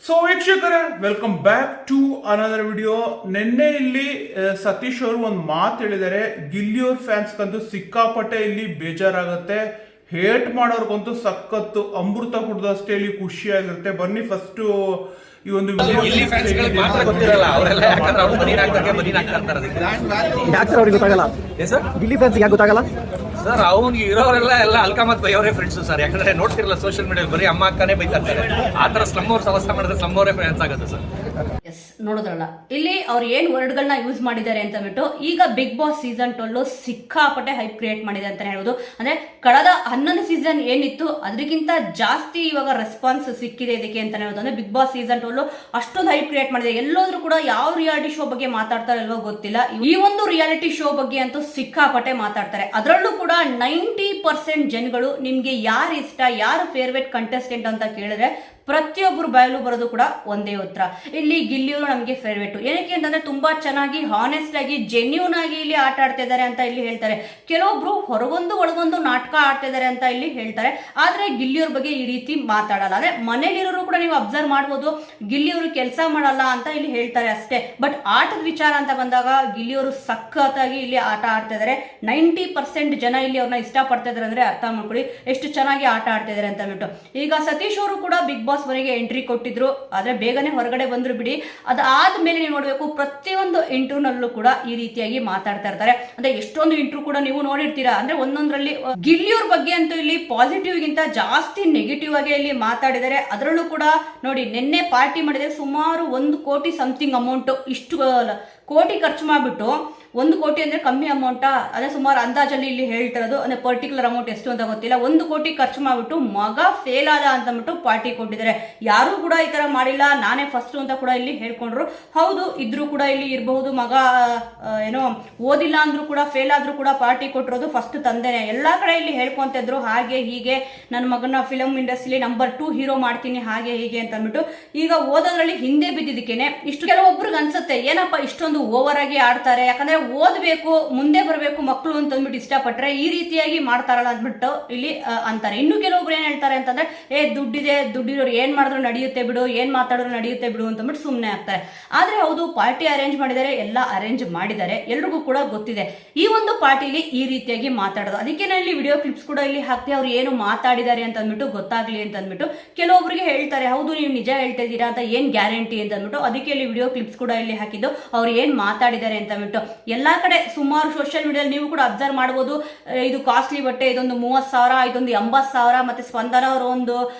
So ವೀಕ್ಷಕರೇ, welcome back to another video. ನಿನ್ನೆ ಇಲ್ಲಿ ಸತೀಶ್ ಅವರು ಒಂದು ಮಾತು ಹೇಳಿದ್ದಾರೆ. ಗಿಲ್ಲಿಯವ್ರ ಫ್ಯಾನ್ಸ್ಗಂತೂ ಸಿಕ್ಕಾಪಟ್ಟೆ ಇಲ್ಲಿ ಬೇಜಾರಾಗುತ್ತೆ, ಹೇಟ್ ಮಾಡೋರ್ಗಂತೂ ಸಖತ್ತು ಅಮೃತ ಕುಡ್ದಷ್ಟೇ ಇಲ್ಲಿ ಖುಷಿಯಾಗಿರುತ್ತೆ. ಬನ್ನಿ ಫಸ್ಟ್ ಈ ಒಂದು ಗಿಲ್ಲಿ ಫ್ಯಾನ್ಸ್ ಗಳಿಗೆ ಮಾತ್ರ ಗೊತ್ತಿರಲ್ಲ, ಅವರೆಲ್ಲ ಯಾಕಂದ್ರೆ ಅವರು ಬದೀನ್ ಆಗ್ತಾರೆ ಯಾಕೆ ಅವ್ರಿಗೆ ಗೊತ್ತಾಗಲ್ಲ ಸರ್. ಗಿಲ್ಲಿ ಫ್ಯಾನ್ಸ್ ಯಾಕೆ ಗೊತ್ತಾಗಲ್ಲ ಸರ್? ಅವ್ನಿಗೆ ಇರೋರೆಲ್ಲ ಅಲ್ಕಾಮತ್ ಬೈಯವರೇ ಫ್ರೆಂಡ್ಸ್ ಸರ್. ಯಾಕಂದ್ರೆ ನೋಡ್ತಿರಲ್ಲ ಸೋಷಿಯಲ್ ಮೀಡಿಯಾ ಬರೀ ಅಮ್ಮ ಅಕ್ಕನೇ ಬೈತಾರೆ. ಆ ತರ ಸ್ಲಮ್ ಅವ್ರು ಸಮಸ್ಯೆ ಮಾಡಿದ್ರೆ ಸ್ಲಮ್ ಅವರೇ ಫ್ಯಾನ್ಸ್ ಆಗುತ್ತೆ ಸರ್. ಎಸ್, ನೋಡೋದ್ರಲ್ಲ ಇಲ್ಲಿ ಅವ್ರು ಏನ್ ವರ್ಡ್ಗಳನ್ನ ಯೂಸ್ ಮಾಡಿದ್ದಾರೆ ಅಂತ ಬಿಟ್ಟು ಈಗ ಬಿಗ್ ಬಾಸ್ ಸೀಸನ್ 12 ಸಿಕ್ಕಾಪಟ್ಟೆ ಹೈಪ್ ಕ್ರಿಯೇಟ್ ಮಾಡಿದೆ ಅಂತ ಹೇಳ್ಬೋದು. ಅಂದ್ರೆ ಕಳೆದ 11 ಸೀಸನ್ ಏನಿತ್ತು ಅದಕ್ಕಿಂತ ಜಾಸ್ತಿ ಇವಾಗ ರೆಸ್ಪಾನ್ಸ್ ಸಿಕ್ಕಿದೆ ಇದಕ್ಕೆ ಅಂತ ಹೇಳ್ಬೋದು. ಅಂದ್ರೆ ಬಿಗ್ ಬಾಸ್ ಸೀಸನ್ 12 ಅಷ್ಟೊಂದು ಹೈಪ್ ಕ್ರಿಯೇಟ್ ಮಾಡಿದೆ. ಎಲ್ಲೋದ್ರೂ ಕೂಡ ಯಾವ ರಿಯಾಲಿಟಿ ಶೋ ಬಗ್ಗೆ ಮಾತಾಡ್ತಾರೆ ಅಲ್ವೋ ಗೊತ್ತಿಲ್ಲ, ಈ ಒಂದು ರಿಯಾಲಿಟಿ ಶೋ ಬಗ್ಗೆ ಅಂತೂ ಸಿಕ್ಕಾಪಟ್ಟೆ ಮಾತಾಡ್ತಾರೆ. ಅದರಲ್ಲೂ ಕೂಡ 90% ಜನಗಳು ನಿಮ್ಗೆ ಯಾರು ಇಷ್ಟ, ಯಾರು ಫೇವ್ರೇಟ್ ಕಂಟೆಸ್ಟೆಂಟ್ ಅಂತ ಕೇಳಿದ್ರೆ ಪ್ರತಿಯೊಬ್ಬರು ಬಾಯಲು ಬರೋದು ಕೂಡ ಒಂದೇ ಉತ್ತರ, ಇಲ್ಲಿ ಗಿಲ್ಲಿಯವರು ನಮಗೆ ಫೇವ್ರೇಟ್. ಏನಕ್ಕೆ ಅಂತಂದ್ರೆ ತುಂಬಾ ಚೆನ್ನಾಗಿ ಹಾನೆಸ್ಟ್ ಆಗಿ ಜೆನ್ಯೂನ್ ಆಗಿ ಇಲ್ಲಿ ಆಟ ಆಡ್ತಾ ಇದ್ದಾರೆ ಅಂತ ಇಲ್ಲಿ ಹೇಳ್ತಾರೆ. ಕೆಲವೊಬ್ರು ಹೊರಗೊಂದು ಒಳಗೊಂದು ನಾಟಕ ಆಡ್ತಾ ಇದ್ದಾರೆ ಅಂತ ಇಲ್ಲಿ ಹೇಳ್ತಾರೆ. ಆದ್ರೆ ಗಿಲ್ಲಿಯವ್ರ ಬಗ್ಗೆ ಈ ರೀತಿ ಮಾತಾಡಲ್ಲ. ಅಂದ್ರೆ ಮನೇಲಿರೋರು ಕೂಡ ನೀವು ಅಬ್ಸರ್ವ್ ಮಾಡ್ಬೋದು, ಗಿಲ್ಲಿಯವರು ಕೆಲಸ ಮಾಡಲ್ಲ ಅಂತ ಇಲ್ಲಿ ಹೇಳ್ತಾರೆ ಅಷ್ಟೇ. ಬಟ್ ಆಟದ ವಿಚಾರ ಅಂತ ಬಂದಾಗ ಗಿಲ್ಲಿಯವರು ಸಖತ್ತಾಗಿ ಇಲ್ಲಿ ಆಟ ಆಡ್ತಾ ಇದ್ದಾರೆ. 90% ಜನ ಇಲ್ಲಿ ಅವ್ರನ್ನ ಇಷ್ಟಪಡ್ತಾ ಇದಾರೆ ಅಂದ್ರೆ ಅರ್ಥ ಮಾಡ್ಕೊಳ್ಳಿ ಎಷ್ಟು ಚೆನ್ನಾಗಿ ಆಟ ಆಡ್ತಾ ಇದಾರೆ ಅಂತ ಬಿಟ್ಟು. ಈಗ ಸತೀಶ್ ಅವರು ಕೂಡ ಬಿಗ್ ಬಾಸ್ ವರೆಗೆ ಎಂಟ್ರಿ ಕೊಟ್ಟಿದ್ರು, ಆದ್ರೆ ಬೇಗನೆ ಹೊರಗಡೆ ಬಂದ್ರು ಬಿಡಿ. ಅದಾದ್ಮೇಲೆ ನೀವು ನೋಡ್ಬೇಕು ಪ್ರತಿಯೊಂದು ಇಂಟರ್ವ್ಯೂನಲ್ಲೂ ಕೂಡ ಈ ರೀತಿಯಾಗಿ ಮಾತಾಡ್ತಾ ಇರ್ತಾರೆ. ಅಂದ್ರೆ ಎಷ್ಟೊಂದು ಇಂಟರ್ವ್ಯೂ ಕೂಡ ನೀವು ನೋಡಿರ್ತೀರಾ. ಅಂದ್ರೆ ಒಂದೊಂದ್ರಲ್ಲಿ ಗಿಲ್ಲಿಯವ್ರ ಬಗ್ಗೆ ಅಂತೂ ಇಲ್ಲಿ ಪಾಸಿಟಿವ್ ಗಿಂತ ಜಾಸ್ತಿ ನೆಗೆಟಿವ್ ಆಗಿ ಇಲ್ಲಿ ಮಾತಾಡಿದ್ದಾರೆ. ಅದರಲ್ಲೂ ಕೂಡ ನೋಡಿ, ನಿನ್ನೆ ಪಾರ್ಟಿ ಮಾಡಿದ್ರೆ ಸುಮಾರು 1 ಕೋಟಿ ಸಮಥಿಂಗ್ ಅಮೌಂಟ್, ಇಷ್ಟು ಕೋಟಿ ಖರ್ಚು ಮಾಡಿಬಿಟ್ಟು 1 ಕೋಟಿ ಅಂದ್ರೆ ಕಮ್ಮಿ ಅಮೌಂಟಾ? ಅದೇ ಸುಮಾರು ಅಂದಾಜಲ್ಲಿ ಇಲ್ಲಿ ಹೇಳ್ತಿರೋದು. ಅಂದ್ರೆ ಪರ್ಟಿಕ್ಯುಲರ್ ಅಮೌಂಟ್ ಎಷ್ಟು ಅಂತ ಗೊತ್ತಿಲ್ಲ. 1 ಕೋಟಿ ಖರ್ಚು ಮಾಡ್ಬಿಟ್ಟು ಮಗ ಫೇಲ್ ಆದ ಅಂತ ಬಿಟ್ಟು ಪಾರ್ಟಿ ಕೊಟ್ಟಿದ್ದಾರೆ. ಯಾರು ಕೂಡ ಈ ತರ ಮಾಡಿಲ್ಲ, ನಾನೇ ಫಸ್ಟ್ ಅಂತ ಕೂಡ ಇಲ್ಲಿ ಹೇಳ್ಕೊಂಡ್ರು. ಹೌದು, ಇದ್ರೂ ಕೂಡ ಇಲ್ಲಿ ಇರಬಹುದು, ಮಗ ಏನೋ ಓದಿಲ್ಲ ಅಂದ್ರೂ ಕೂಡ ಫೇಲ್ ಆದ್ರೂ ಕೂಡ ಪಾರ್ಟಿ ಕೊಟ್ಟಿರೋದು ಫಸ್ಟ್ ತಂದೆನೆ. ಎಲ್ಲಾ ಕಡೆ ಇಲ್ಲಿ ಹೇಳ್ಕೊಂತ ಇದ್ರು ಹಾಗೆ ಹೀಗೆ, ನನ್ನ ಮಗನ ಫಿಲಂ ಇಂಡಸ್ಟ್ರಿಲಿ ನಂಬರ್ 2 ಹೀರೋ ಮಾಡ್ತೀನಿ ಹಾಗೆ ಹೀಗೆ ಅಂತ ಅಂದ್ಬಿಟ್ಟು. ಈಗ ಓದೋದ್ರಲ್ಲಿ ಹಿಂದೆ ಬಿದ್ದಿದ್ದಕ್ಕೇನೆ ಇಷ್ಟು ಕೆಲವೊಬ್ರಿಗೆ ಅನ್ಸುತ್ತೆ ಏನಪ್ಪ ಇಷ್ಟೊಂದು ಓವರ್ ಆಗಿ ಆಡ್ತಾರೆ, ಯಾಕಂದ್ರೆ ಓದ್ಬೇಕು ಮುಂದೆ ಬರಬೇಕು ಮಕ್ಕಳು ಅಂತ ಅಂದ್ಬಿಟ್ಟು ಇಷ್ಟಪಟ್ರೆ ಈ ರೀತಿಯಾಗಿ ಮಾಡ್ತಾರಲ್ಲ ಅಂದ್ಬಿಟ್ಟು ಇಲ್ಲಿ ಅಂತಾರೆ. ಇನ್ನು ಕೆಲವೊಬ್ರು ಏನ್ ಹೇಳ್ತಾರೆ ಅಂತಂದ್ರೆ ದುಡ್ಡಿರೋರು ಏನ್ ಮಾಡಿದ್ರು ನಡೆಯುತ್ತೆ ಬಿಡು, ಏನ್ ಮಾತಾಡಿದ್ರು ನಡೆಯುತ್ತೆ ಬಿಡು ಅಂತ ಅಂದ್ಬಿಟ್ಟು ಸುಮ್ಮನೆ ಆಗ್ತಾರೆ. ಆದ್ರೆ ಹೌದು, ಪಾರ್ಟಿ ಅರೇಂಜ್ ಮಾಡಿದ್ದಾರೆ, ಎಲ್ಲ ಅರೇಂಜ್ ಮಾಡಿದ್ದಾರೆ, ಎಲ್ರಿಗೂ ಕೂಡ ಗೊತ್ತಿದೆ ಈ ಒಂದು ಪಾರ್ಟಿಲಿ ಈ ರೀತಿಯಾಗಿ ಮಾತಾಡೋದು. ಅದಕ್ಕೆ ನಾನು ಇಲ್ಲಿ ವಿಡಿಯೋ ಕ್ಲಿಪ್ಸ್ ಕೂಡ ಇಲ್ಲಿ ಹಾಕ್ತಿ, ಅವ್ರು ಏನು ಮಾತಾಡಿದ್ದಾರೆ ಅಂತ ಅಂದ್ಬಿಟ್ಟು ಗೊತ್ತಾಗ್ಲಿ ಅಂತ ಅಂದ್ಬಿಟ್ಟು. ಕೆಲವೊಬ್ರಿಗೆ ಹೇಳ್ತಾರೆ ಹೌದು ನೀವು ನಿಜ ಹೇಳ್ತಾ ಇದ್ದೀರಾ ಅಂತ, ಏನ್ ಗ್ಯಾರಂಟಿ ಅಂತ ಅಂದ್ಬಿಟ್ಟು. ಅದಕ್ಕೆ ಇಲ್ಲಿ ವಿಡಿಯೋ ಕ್ಲಿಪ್ಸ್ ಕೂಡ ಇಲ್ಲಿ ಹಾಕಿದ್ದು, ಅವ್ರು ಏನ್ ಮಾತಾಡಿದ್ದಾರೆ ಅಂತ ಅಂದ್ಬಿಟ್ಟು. ಎಲ್ಲಾ ಕಡೆ ಸುಮಾರು ಸೋಷಿಯಲ್ ಮೀಡಿಯಾ ನೀವು ಕೂಡ ಅಬ್ಸರ್ವ್ ಮಾಡಬಹುದು. ಇದು ಕಾಸ್ಟ್ಲಿ ಬಟ್ಟೆ, ಇದೊಂದು 30,000, ಇದೊಂದು 80,000, ಮತ್ತೆ ಸ್ಪಂದನ ಅವರು ಒಂದು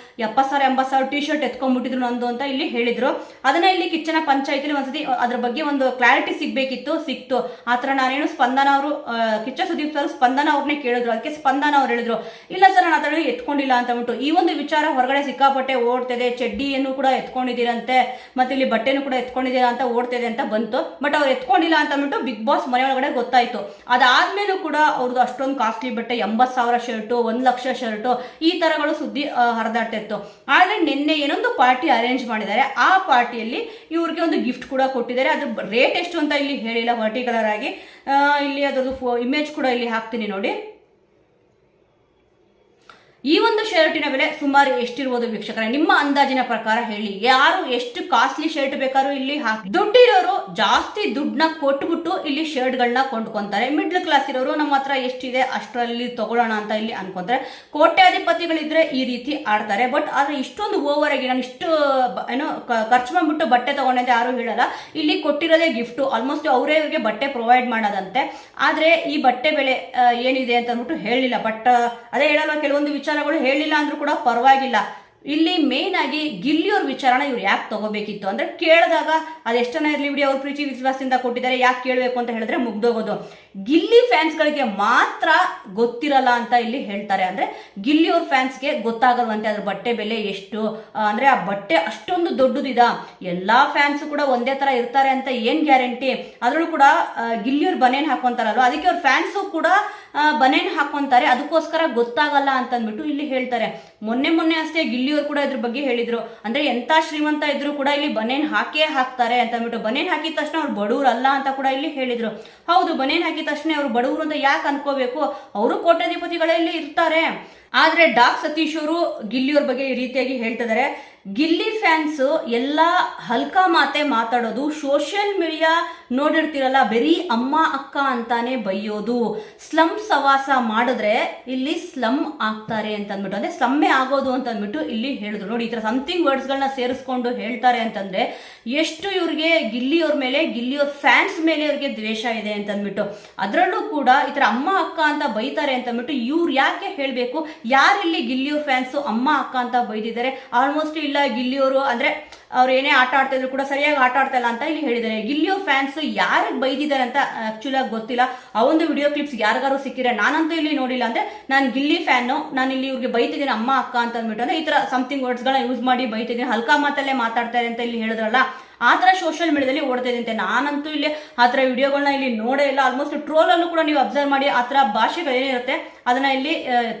70,000 ಟಿ ಶರ್ಟ್ ಎತ್ಕೊಂಡ್ಬಿಟ್ಟಿದ್ರು ನಂದು ಅಂತ ಇಲ್ಲಿ ಹೇಳಿದ್ರು. ಅದನ್ನ ಇಲ್ಲಿ ಕಿಚ್ಚನ ಪಂಚಾಯತಿಲಿ ಒಂದ್ಸತಿ ಅದ್ರ ಬಗ್ಗೆ ಒಂದು ಕ್ಲಾರಿಟಿ ಸಿಕ್ತು. ಆತರ ನಾನೇನು ಸ್ಪಂದನ ಅವರು, ಕಿಚ್ಚ ಸುದೀಪ್ ಸರ್ ಸ್ಪಂದನ ಅವ್ರನ್ನೇ ಕೇಳಿದ್ರು. ಅದಕ್ಕೆ ಸ್ಪಂದನ ಅವ್ರು ಹೇಳಿದ್ರು ಇಲ್ಲ ಸರ್ ನಾನು ಅದನ್ನು ಎತ್ಕೊಂಡಿಲ್ಲ ಅಂತ ಅಂದ್ಬಿಟ್ಟು. ಈ ಒಂದು ವಿಚಾರ ಹೊರಗಡೆ ಸಿಕ್ಕಾಪಟ್ಟೆ ಓಡ್ತಿದೆ, ಚಡ್ಡಿಯನ್ನು ಕೂಡ ಎತ್ಕೊಂಡಿದ್ದೀರಂತೆ, ಮತ್ತೆ ಇಲ್ಲಿ ಬಟ್ಟೆನೂ ಕೂಡ ಎತ್ಕೊಂಡಿದ್ದೀರಾ ಅಂತ ಓಡ್ತಿದೆ ಅಂತ ಬಂತು. ಬಟ್ ಅವ್ರು ಎತ್ಕೊಂಡಿಲ್ಲ ಅಂತ ಅಂದ್ಬಿಟ್ಟು ಬಿಗ್ ಬಾಸ್ ಮನೆ ಒಳಗಡೆ ಗೊತ್ತಾಯ್ತು. ಅದಾದ್ಮೇಲೂ ಕೂಡ ಅವ್ರದ್ದು ಅಷ್ಟೊಂದು ಕಾಸ್ಟ್ಲಿ ಬಟ್ಟೆ, 80,000 ಶರ್ಟು, 1,00,000 ಶರ್ಟು, ಈ ತರಗಳು ಸುದ್ದಿ ಹರಿದಾಡ್ತಾ ಇತ್ತು. ಆದ್ರೆ ನಿನ್ನೆ ಏನೊಂದು ಪಾರ್ಟಿ ಅರೇಂಜ್ ಮಾಡಿದ್ದಾರೆ, ಆ ಪಾರ್ಟಿಯಲ್ಲಿ ಇವ್ರಿಗೆ ಒಂದು ಗಿಫ್ಟ್ ಕೂಡ ಕೊಟ್ಟಿದ್ದಾರೆ. ಅದ್ರ ರೇಟ್ ಎಷ್ಟು ಅಂತ ಇಲ್ಲಿ ಹೇಳಿಲ್ಲ ಪರ್ಟಿಕ್ಯುಲರ್ ಆಗಿ. ಇಲ್ಲಿ ಅದ್ರದ್ದು ಇಮೇಜ್ ಕೂಡ ಇಲ್ಲಿ ಹಾಕ್ತೀನಿ ನೋಡಿ. ಈ ಒಂದು ಶರ್ಟಿನ ಬೆಲೆ ಸುಮಾರು ಎಷ್ಟಿರ್ಬೋದು ವೀಕ್ಷಕರೇ? ನಿಮ್ಮ ಅಂದಾಜಿನ ಪ್ರಕಾರ ಹೇಳಿ. ಯಾರು ಎಷ್ಟು ಕಾಸ್ಟ್ಲಿ ಶರ್ಟ್ ಬೇಕಾದ್ರೂ ಇಲ್ಲಿ ಹಾಕಿ. ದುಡ್ಡಿರೋರು ಜಾಸ್ತಿ ದುಡ್ಡನ್ನ ಕೊಟ್ಬಿಟ್ಟು ಇಲ್ಲಿ ಶರ್ಟ್ ಗಳನ್ನ ಕೊಂಡ್ಕೊಂತಾರೆ. ಮಿಡ್ಲ್ ಕ್ಲಾಸ್ ಇರೋರು ನಮ್ಮ ಹತ್ರ ಎಷ್ಟಿದೆ ಅಷ್ಟರಲ್ಲಿ ತಗೊಳ್ಳೋಣ ಅಂತ ಇಲ್ಲಿ ಅನ್ಕೊಂತಾರೆ. ಕೋಟ್ಯಾಧಿಪತಿಗಳಿದ್ರೆ ಈ ರೀತಿ ಆಡ್ತಾರೆ. ಬಟ್ ಆದ್ರೆ ಇಷ್ಟೊಂದು ಓವರ್ ಆಗಿ ನಾನು ಇಷ್ಟು ಏನೋ ಖರ್ಚು ಮಾಡ್ಬಿಟ್ಟು ಬಟ್ಟೆ ತಗೊಂಡೆ ಅಂತ ಯಾರು ಹೇಳಲ್ಲ. ಇಲ್ಲಿ ಕೊಟ್ಟಿರೋದೇ ಗಿಫ್ಟ್, ಆಲ್ಮೋಸ್ಟ್ ಅವರೇ ಇವ್ರಿಗೆ ಬಟ್ಟೆ ಪ್ರೊವೈಡ್ ಮಾಡೋದಂತೆ. ಆದ್ರೆ ಈ ಬಟ್ಟೆ ಬೆಲೆ ಏನಿದೆ ಅಂತ ಅಂದ್ಬಿಟ್ಟು ಹೇಳಿಲ್ಲ. ಬಟ್ ಅದೇ ಹೇಳಲ್ವ, ಕೆಲವೊಂದು ವಿಚಾರಗಳು ಹೇಳಿಲ್ಲ ಅಂದ್ರೂ ಕೂಡ ಪರವಾಗಿಲ್ಲ. ಇಲ್ಲಿ ಮೇನ್ ಆಗಿ ಗಿಲ್ಲಿಯವ್ರ ವಿಚಾರನ ಇವ್ರು ಯಾಕೆ ತಗೋಬೇಕಿತ್ತು ಅಂದ್ರೆ, ಕೇಳಿದಾಗ ಅದೆಷ್ಟನ ಇರ್ಲಿ ಬಿಡಿ, ಅವ್ರು ಪ್ರೀತಿ ವಿಶ್ವಾಸದಿಂದ ಕೊಟ್ಟಿದ್ದಾರೆ, ಯಾಕೆ ಕೇಳಬೇಕು ಅಂತ ಹೇಳಿದ್ರೆ ಮುಗ್ದೋಗೋದು. ಗಿಲ್ಲಿ ಫ್ಯಾನ್ಸ್ಗಳಿಗೆ ಮಾತ್ರ ಗೊತ್ತಿರಲ್ಲ ಅಂತ ಇಲ್ಲಿ ಹೇಳ್ತಾರೆ. ಅಂದ್ರೆ ಗಿಲ್ಲಿಯವ್ರ ಫ್ಯಾನ್ಸ್ಗೆ ಗೊತ್ತಾಗಲ್ವಂತೆ ಅದ್ರ ಬಟ್ಟೆ ಬೆಲೆ ಎಷ್ಟು, ಅಂದ್ರೆ ಆ ಬಟ್ಟೆ ಅಷ್ಟೊಂದು ದೊಡ್ಡದಿದ. ಎಲ್ಲಾ ಫ್ಯಾನ್ಸ್ ಕೂಡ ಒಂದೇ ತರ ಇರ್ತಾರೆ ಅಂತ ಏನ್ ಗ್ಯಾರಂಟಿ? ಅದ್ರಲ್ಲೂ ಕೂಡ ಗಿಲ್ಲಿಯವ್ರು ಬನೇನ್ ಹಾಕೊಂತಾರಲ್ವ, ಅದಕ್ಕೆ ಅವ್ರ ಫ್ಯಾನ್ಸು ಕೂಡ ಬನೇನ್ ಹಾಕೊಂತಾರೆ, ಅದಕ್ಕೋಸ್ಕರ ಗೊತ್ತಾಗಲ್ಲ ಅಂತ ಅಂದ್ಬಿಟ್ಟು ಇಲ್ಲಿ ಹೇಳ್ತಾರೆ. ಮೊನ್ನೆ ಅಷ್ಟೇ ಗಿಲ್ಲಿಯವ್ರು ಕೂಡ ಇದ್ರ ಬಗ್ಗೆ ಹೇಳಿದ್ರು. ಅಂದ್ರೆ ಎಂತ ಶ್ರೀಮಂತ ಇದ್ರು ಕೂಡ ಇಲ್ಲಿ ಬನೇನ್ ಹಾಕೇ ಹಾಕ್ತಾರೆ ಅಂತ ಅಂದ್ಬಿಟ್ಟು. ಬನೇನ್ ಹಾಕಿದ ತಕ್ಷಣ ಅವ್ರು ಬಡವ್ರು ಅಲ್ಲ ಅಂತ ಕೂಡ ಇಲ್ಲಿ ಹೇಳಿದ್ರು. ಹೌದು, ಬನೇನ್ ಹಾಕಿದ ತಕ್ಷಣ ಅವ್ರು ಬಡವರು ಅಂತ ಯಾಕೆ ಅನ್ಕೋಬೇಕು? ಅವರು ಕೋಟ್ಯಾಧಿಪತಿಗಳಲ್ಲಿ ಇರ್ತಾರೆ. ಆದ್ರೆ ಡಾಕ್ ಸತೀಶ್ ಅವರು ಗಿಲ್ಲಿಯವ್ರ ಬಗ್ಗೆ ಈ ರೀತಿಯಾಗಿ ಹೇಳ್ತಿದ್ದಾರೆ. ಗಿಲ್ಲಿ ಫ್ಯಾನ್ಸ್ ಎಲ್ಲ ಹಲ್ಕಾ ಮಾತೆ ಮಾತಾಡೋದು, ಸೋಷಿಯಲ್ ಮೀಡಿಯಾ ನೋಡಿರ್ತೀರಲ್ಲ, ಬರೀ ಅಮ್ಮ ಅಕ್ಕ ಅಂತಾನೆ ಬೈಯೋದು, ಸ್ಲಮ್ ಸವಾಸ ಮಾಡಿದ್ರೆ ಇಲ್ಲಿ ಸ್ಲಮ್ ಆಗ್ತಾರೆ ಅಂತ ಅಂದ್ಬಿಟ್ಟು, ಅಂದ್ರೆ ಸ್ಲಮ್ಮೇ ಆಗೋದು ಅಂತ ಅಂದ್ಬಿಟ್ಟು ಇಲ್ಲಿ ಹೇಳಿದ್ರು. ನೋಡಿ, ಈ ತರ ಸಮಥಿಂಗ್ ವರ್ಡ್ಸ್ಗಳನ್ನ ಸೇರಿಸ್ಕೊಂಡು ಹೇಳ್ತಾರೆ ಅಂತಂದ್ರೆ ಎಷ್ಟು ಇವ್ರಿಗೆ ಗಿಲ್ಲಿಯವ್ರ ಮೇಲೆ, ಗಿಲ್ಲಿಯವ್ರ ಫ್ಯಾನ್ಸ್ ಮೇಲೆ ಇವ್ರಿಗೆ ದ್ವೇಷ ಇದೆ ಅಂತ ಅಂದ್ಬಿಟ್ಟು. ಅದರಲ್ಲೂ ಕೂಡ ಈ ತರ ಅಮ್ಮ ಅಕ್ಕ ಅಂತ ಬೈತಾರೆ ಅಂತ ಅಂದ್ಬಿಟ್ಟು ಇವ್ರು ಯಾಕೆ ಹೇಳ್ಬೇಕು? ಯಾರಿಲ್ಲಿ ಗಿಲ್ಲಿಯವ್ರ ಫ್ಯಾನ್ಸ್ ಅಮ್ಮ ಅಕ್ಕ ಅಂತ ಬೈದಿದ್ದಾರೆ? ಆಲ್ಮೋಸ್ಟ್ ಇಲ್ಲ ಗಿಲ್ಲಿಯವರು ಅಂದ್ರೆ ಅವ್ರು ಏನೇ ಆಟ ಆಡ್ತಾ ಇದ್ರು ಕೂಡ ಸರಿಯಾಗಿ ಆಟ ಆಡ್ತಾ ಇಲ್ಲ ಅಂತ ಇಲ್ಲಿ ಹೇಳಿದ್ದಾರೆ. ಗಿಲ್ಲಿಯವ್ರ ಫ್ಯಾನ್ಸ್ ಯಾರಿಗೆ ಬೈದಿದ್ದಾರೆ ಅಂತ ಆಕ್ಚುಲಿ ಆಗಿ ಗೊತ್ತಿಲ್ಲ. ಆ ಒಂದು ವಿಡಿಯೋ ಕ್ಲಿಪ್ಸ್ ಯಾರಿಗಾರು ಸಿಕ್ಕಿದ್ರೆ, ನಾನಂತೂ ಇಲ್ಲಿ ನೋಡಿಲ್ಲ. ಅಂದ್ರೆ ನಾನು ಗಿಲ್ಲಿ ಫ್ಯಾನು, ನಾನು ಇಲ್ಲಿ ಇವ್ರಿಗೆ ಬೈತಿದ್ದೀನಿ ಅಮ್ಮ ಅಕ್ಕ ಅಂತ ಅಂದ್ಬಿಟ್ಟು, ಅಂದ್ರೆ ಈ ತರ ಸಮಥಿಂಗ್ ವರ್ಡ್ಸ್ಗಳನ್ನ ಯೂಸ್ ಮಾಡಿ ಬೈತಿದ್ದೀನಿ, ಹಲ್ಕಾ ಮಾತಲ್ಲೇ ಮಾತಾಡ್ತಾರೆ ಅಂತ ಇಲ್ಲಿ ಹೇಳಿದ್ರಲ್ಲ, ಆ ಥರ ಸೋಷಿಯಲ್ ಮೀಡಿಯಾದಲ್ಲಿ ಓಡ್ತಾ ಇದೆ ಅಂತೆ. ನಾನಂತೂ ಇಲ್ಲಿ ಆ ಥರ ವಿಡಿಯೋಗಳನ್ನ ಇಲ್ಲಿ ನೋಡೇ ಇಲ್ಲ. ಆಲ್ಮೋಸ್ಟ್ ಟ್ರೋಲಲ್ಲೂ ಕೂಡ ನೀವು ಅಬ್ಸರ್ವ್ ಮಾಡಿ ಆ ಥರ ಭಾಷೆಗಳೇನಿರುತ್ತೆ ಅದನ್ನ ಇಲ್ಲಿ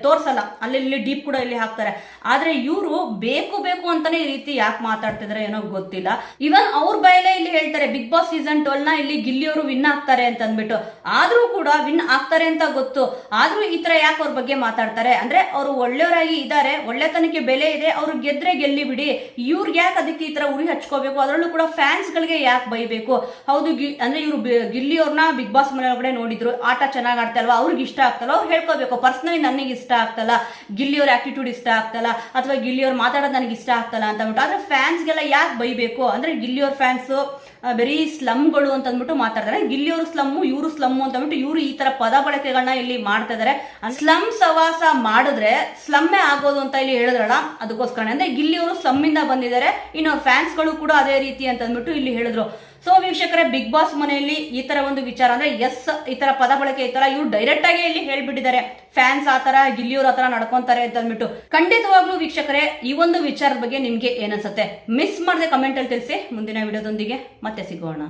ತೋರಿಸಲ್ಲ, ಅಲ್ಲಿ ಡೀಪ್ ಕೂಡ ಇಲ್ಲಿ ಹಾಕ್ತಾರೆ. ಆದ್ರೆ ಇವರು ಬೇಕು ಬೇಕು ಅಂತಾನೆ ಈ ರೀತಿ ಯಾಕೆ ಮಾತಾಡ್ತಿದಾರೆ ಏನೋ ಗೊತ್ತಿಲ್ಲ. ಇವನ್ ಅವ್ರ ಬಾಯಲ್ಲೇ ಇಲ್ಲಿ ಹೇಳ್ತಾರೆ ಬಿಗ್ ಬಾಸ್ ಸೀಸನ್ 12ನ ಇಲ್ಲಿ ಗಿಲ್ಲಿಯವರು ವಿನ್ ಆಗ್ತಾರೆ ಅಂತ ಅಂದ್ಬಿಟ್ಟು. ಆದ್ರೂ ಕೂಡ ವಿನ್ ಆಗ್ತಾರೆ ಅಂತ ಗೊತ್ತು, ಆದ್ರೂ ಈ ತರ ಯಾಕೆ ಅವ್ರ ಬಗ್ಗೆ ಮಾತಾಡ್ತಾರೆ? ಅಂದ್ರೆ ಅವರು ಒಳ್ಳೆಯವರಾಗಿ ಇದ್ದಾರೆ, ಒಳ್ಳೆತನಕ್ಕೆ ಬೆಲೆ ಇದೆ, ಅವ್ರು ಗೆದ್ರೆ ಗೆಲ್ಲಿ ಬಿಡಿ, ಇವ್ರಿಗೆ ಯಾಕೆ ಅದಕ್ಕೆ ಈ ತರ ಉರಿ ಹಚ್ಕೋಬೇಕು? ಅದರಲ್ಲೂ ಕೂಡ ಫ್ಯಾನ್ಸ್ ಗಳಿಗೆ ಯಾಕೆ ಬೈಬೇಕು? ಹೌದು, ಅಂದ್ರೆ ಇವರು ಗಿಲ್ಲಿಯವ್ರನ್ನ ಬಿಗ್ ಬಾಸ್ ಮನೆಯೊಳಗಡೆ ನೋಡಿದ್ರು, ಆಟ ಚೆನ್ನಾಗಿ ಆಡ್ತಲ್ವಾ, ಅವ್ರಿಗೆ ಇಷ್ಟ ಆಗ್ತಲ್ಲ, ಅವ್ರು ಹೇಳ್ಕೋಬೇಕು. ಪರ್ಸನಲಿ ನನಗೆ ಇಷ್ಟ ಆಗ್ತಲ್ಲ, ಗಿಲ್ಲಿಯವ್ರ ಆಟಿಟ್ಯೂಡ್ ಇಷ್ಟ ಆಗ್ತಲ್ಲ, ಅಥವಾ ಗಿಲ್ಲಿಯವ್ರು ಮಾತಾಡೋದು ನನಗೆ ಇಷ್ಟ ಆಗ್ತಲ್ಲ ಅಂತ ಅಂದ್ಬಿಟ್ಟು. ಆದ್ರೆ ಫ್ಯಾನ್ಸ್ಗೆಲ್ಲ ಯಾಕೆ ಬೈಬೇಕು? ಅಂದ್ರೆ ಗಿಲ್ಲಿಯವ್ರ ಫ್ಯಾನ್ಸ್ ಬರೀ ಸ್ಲಮ್ಗಳು ಅಂತ ಅಂದ್ಬಿಟ್ಟು ಮಾತಾಡ್ತಾರೆ. ಗಿಲ್ಲಿಯವರು ಸ್ಲಮ್ಮು, ಇವರು ಸ್ಲಮ್ಮು ಅಂತ ಅಂದ್ಬಿಟ್ಟು ಇವರು ಈ ತರ ಪದ ಬಳಕೆಗಳನ್ನ ಇಲ್ಲಿ ಮಾಡ್ತಾ ಇದಾರೆ. ಸ್ಲಮ್ ಸವಾಸ ಮಾಡಿದ್ರೆ ಸ್ಲಮ್ಮೇ ಆಗೋದು ಅಂತ ಇಲ್ಲಿ ಹೇಳಿದ್ರಲ್ಲ, ಅದಕ್ಕೋಸ್ಕರ ಅಂದ್ರೆ ಗಿಲ್ಲಿಯವರು ಸ್ಲಮ್ ಇಂದ ಬಂದಿದ್ದಾರೆ, ಇನ್ನು ಫ್ಯಾನ್ಸ್ಗಳು ಕೂಡ ಅದೇ ರೀತಿ ಅಂತ ಅಂದ್ಬಿಟ್ಟು ಇಲ್ಲಿ ಹೇಳಿದ್ರು. ಸೊ ವೀಕ್ಷಕರೇ, ಬಿಗ್ ಬಾಸ್ ಮನೆಯಲ್ಲಿ ಈ ತರ ಒಂದು ವಿಚಾರ ಅಂದ್ರೆ ಈ ತರ ಪದ ಬಳಕೆ ಈ ತರ ಇವ್ರು ಡೈರೆಕ್ಟ್ ಆಗಿ ಇಲ್ಲಿ ಹೇಳ್ಬಿಟ್ಟಿದ್ದಾರೆ, ಫ್ಯಾನ್ಸ್ ಆತರ ಗಿಲ್ಲಿಯವ್ರು ಆತರ ನಡ್ಕೊಂತಾರೆ ಅಂತ ಅಂದ್ಬಿಟ್ಟು. ಖಂಡಿತವಾಗ್ಲೂ ವೀಕ್ಷಕರೇ, ಈ ಒಂದು ವಿಚಾರದ ಬಗ್ಗೆ ನಿಮ್ಗೆ ಏನನ್ಸುತ್ತೆ ಮಿಸ್ ಮಾಡದೆ ಕಮೆಂಟ್ ಅಲ್ಲಿ ತಿಳಿಸಿ. ಮುಂದಿನ ವಿಡಿಯೋದೊಂದಿಗೆ ಮತ್ತೆ ಸಿಗೋಣ.